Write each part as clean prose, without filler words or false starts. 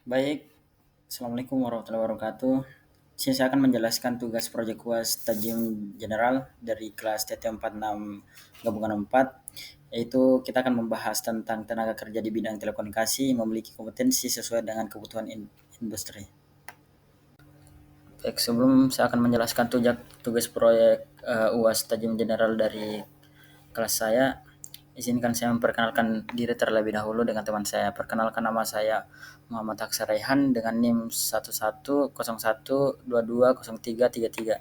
Baik, Assalamualaikum warahmatullahi wabarakatuh. Sini saya akan menjelaskan tugas proyek UAS Tajim General dari kelas TT46 Gabungan 4, yaitu kita akan membahas tentang tenaga kerja di bidang telekomunikasi memiliki kompetensi sesuai dengan kebutuhan industri. Baik, sebelum saya akan menjelaskan tugas proyek UAS Tajim General dari kelas saya, izinkan saya memperkenalkan diri terlebih dahulu dengan teman saya. Perkenalkan, nama saya Muhammad Aksa Raihan dengan NIM 1101220333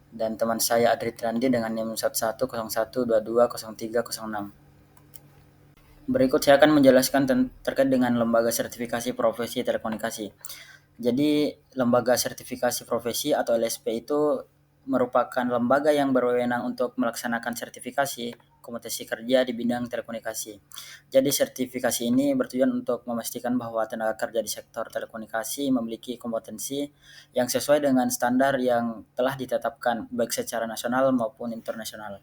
dan teman saya Adri Trandi dengan NIM 110101220306. Berikut saya akan menjelaskan terkait dengan lembaga sertifikasi profesi telekomunikasi. Jadi, lembaga sertifikasi profesi atau LSP itu merupakan lembaga yang berwenang untuk melaksanakan sertifikasi kompetensi kerja di bidang telekomunikasi. Jadi, sertifikasi ini bertujuan untuk memastikan bahwa tenaga kerja di sektor telekomunikasi memiliki kompetensi yang sesuai dengan standar yang telah ditetapkan baik secara nasional maupun internasional.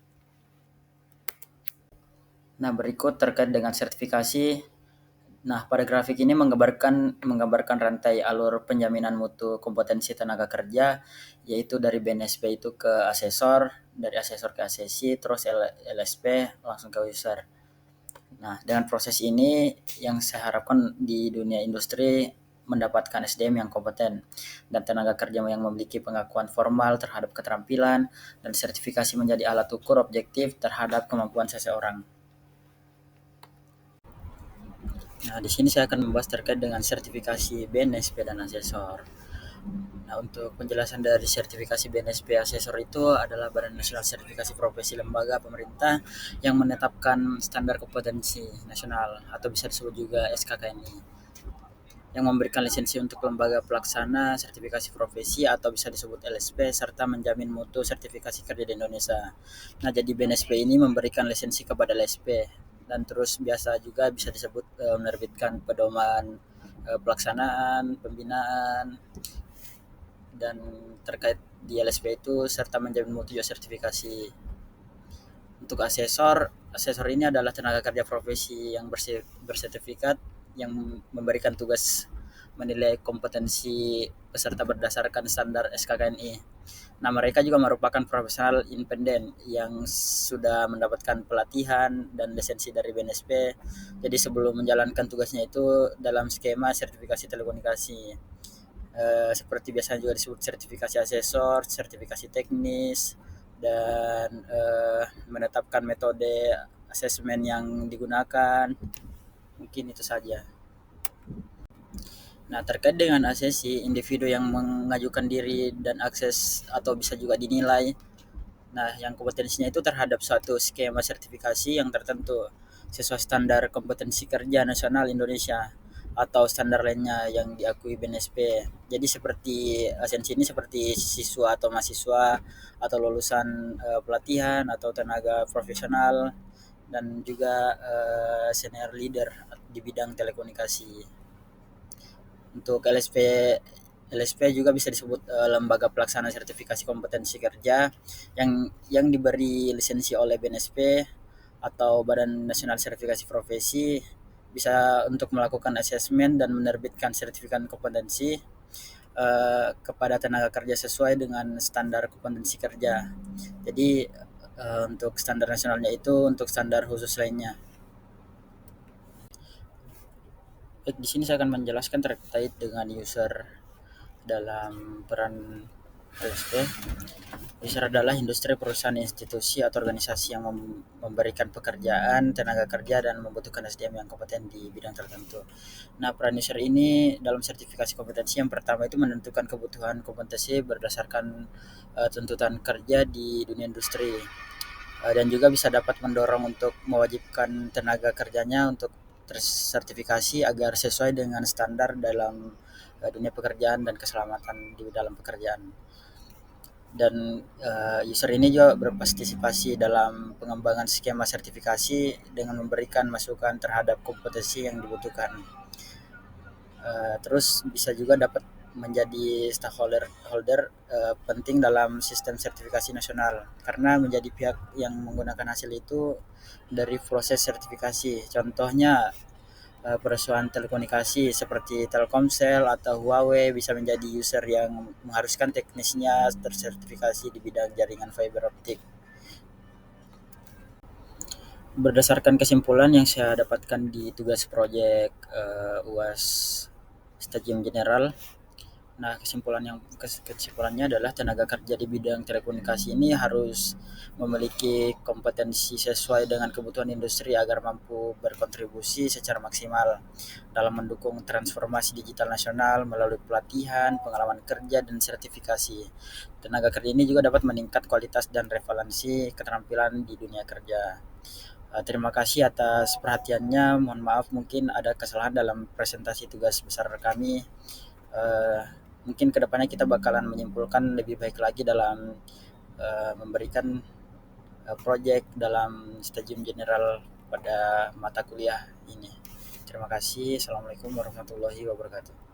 Nah, berikut terkait dengan sertifikasi. Nah, pada grafik ini menggambarkan rantai alur penjaminan mutu kompetensi tenaga kerja, yaitu dari BNSP itu ke asesor, dari asesor ke asesi, terus LSP langsung ke user. Nah, dengan proses ini yang saya harapkan di dunia industri mendapatkan SDM yang kompeten dan tenaga kerja yang memiliki pengakuan formal terhadap keterampilan dan sertifikasi menjadi alat ukur objektif terhadap kemampuan seseorang. Nah, di sini saya akan membahas terkait dengan sertifikasi BNSP dan asesor. Nah, untuk penjelasan dari sertifikasi BNSP asesor itu adalah Badan Nasional Sertifikasi Profesi Lembaga Pemerintah yang menetapkan standar kompetensi nasional atau bisa disebut juga SKKNI, yang memberikan lisensi untuk lembaga pelaksana sertifikasi profesi atau bisa disebut LSP serta menjamin mutu sertifikasi kerja di Indonesia. Nah, jadi BNSP ini memberikan lisensi kepada LSP dan terus biasa juga bisa disebut menerbitkan pedoman pelaksanaan, pembinaan dan terkait di LSP itu serta menjamin mutu sertifikasi. Untuk asesor ini adalah tenaga kerja profesi yang bersertifikat yang memberikan tugas menilai kompetensi peserta berdasarkan standar SKKNI. Nah, mereka juga merupakan profesional independen yang sudah mendapatkan pelatihan dan lisensi dari BNSP. Jadi sebelum menjalankan tugasnya itu dalam skema sertifikasi telekomunikasi. Seperti biasanya juga disebut sertifikasi asesor, sertifikasi teknis, dan menetapkan metode asesmen yang digunakan. Mungkin itu saja. Nah, terkait dengan asesi, individu yang mengajukan diri dan akses atau bisa juga dinilai. Nah, yang kompetensinya itu terhadap suatu skema sertifikasi yang tertentu sesuai standar kompetensi kerja nasional Indonesia atau standar lainnya yang diakui BNSP. Jadi seperti asensi ini seperti siswa atau mahasiswa atau lulusan pelatihan atau tenaga profesional dan juga senior leader di bidang telekomunikasi. Untuk LSP juga bisa disebut lembaga pelaksana sertifikasi kompetensi kerja yang diberi lisensi oleh BNSP atau Badan Nasional Sertifikasi Profesi, bisa untuk melakukan asesmen dan menerbitkan sertifikat kompetensi kepada tenaga kerja sesuai dengan standar kompetensi kerja. Jadi untuk standar nasionalnya itu untuk standar khusus lainnya. Baik, di sini saya akan menjelaskan terkait dengan user dalam peran LSP. User adalah industri, perusahaan, institusi, atau organisasi yang memberikan pekerjaan, tenaga kerja, dan membutuhkan SDM yang kompeten di bidang tertentu. Nah, peran user ini dalam sertifikasi kompetensi yang pertama itu menentukan kebutuhan kompetensi berdasarkan tuntutan kerja di dunia industri. Dan juga bisa dapat mendorong untuk mewajibkan tenaga kerjanya untuk tersertifikasi agar sesuai dengan standar dalam dunia pekerjaan dan keselamatan di dalam pekerjaan. Dan user ini juga berpartisipasi dalam pengembangan skema sertifikasi dengan memberikan masukan terhadap kompetensi yang dibutuhkan. Terus bisa juga dapat menjadi stakeholder penting dalam sistem sertifikasi nasional karena menjadi pihak yang menggunakan hasil itu dari proses sertifikasi. Contohnya perusahaan telekomunikasi seperti Telkomsel atau Huawei bisa menjadi user yang mengharuskan teknisnya tersertifikasi di bidang jaringan fiber optik. Berdasarkan kesimpulan yang saya dapatkan di tugas proyek UAS Stadium General, nah kesimpulannya adalah tenaga kerja di bidang telekomunikasi ini harus memiliki kompetensi sesuai dengan kebutuhan industri agar mampu berkontribusi secara maksimal dalam mendukung transformasi digital nasional melalui pelatihan, pengalaman kerja, dan sertifikasi. Tenaga kerja ini juga dapat meningkat kualitas dan revalensi keterampilan di dunia kerja. Terima kasih atas perhatiannya. Mohon maaf mungkin ada kesalahan dalam presentasi tugas besar kami. Eh, Mungkin kedepannya kita bakalan menyimpulkan lebih baik lagi dalam memberikan proyek dalam Stadium General pada mata kuliah ini. Terima kasih. Assalamualaikum warahmatullahi wabarakatuh.